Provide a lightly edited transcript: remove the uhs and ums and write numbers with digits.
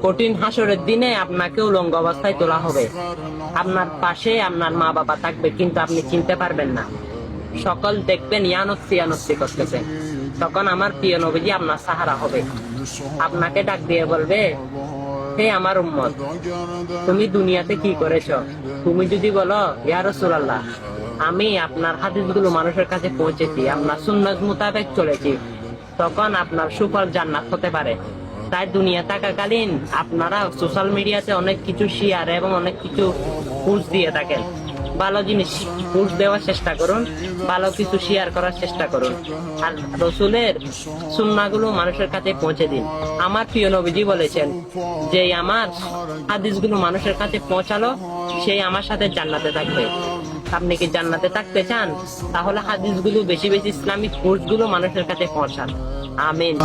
কঠিন হাসরের দিনে আপনাকে উলঙ্গ অবস্থায় তোলা হবে। আপনার পাশে আপনার মা বাবা থাকবে, কিন্তু আপনি চিনতে পারবেন না। সকল দেখবেন ইয়ানস্তি ইয়ানস্তি করতেছে। তখন আমার প্রিয় নবীজি আপনার সাহারা হবে, আপনাকে ডাক দিয়ে বলবে, হে আমার উম্মত, তুমি দুনিয়াতে কি করেছো? তুমি যদি বলো, ইয়া রাসূলুল্লাহ, আমি আপনার হাদিসগুলো মানুষের কাছে পৌঁছেছি, আপনার সুন্নাত মোতাবেক চলেছি, তখন আপনার সুফল জান্নাত হতে পারে। তাই দুনিয়া থাকাকালীন আপনারা সোশ্যাল মিডিয়াতে অনেক কিছু শেয়ার এবং অনেক কিছু পোস্ট দিয়ে থাকেন। ভালো জিনিস পোস্ট দেওয়ার চেষ্টা করুন, ভালো কিছু শেয়ার করার চেষ্টা করুন, আর রসুলের সুন্নাহগুলো মানুষের কাছে পৌঁছে দিন। আমার প্রিয় নবীজি বলেছেন, যে আমার হাদিসগুলো মানুষের কাছে পৌঁছালো, সেই আমার সাথে জান্নাতে থাকবে। আপনি কি জান্নাতে থাকতে চান? তাহলে হাদিসগুলো বেশি বেশি, ইসলামিক পোস্টগুলো মানুষের কাছে পৌঁছান। আমিন।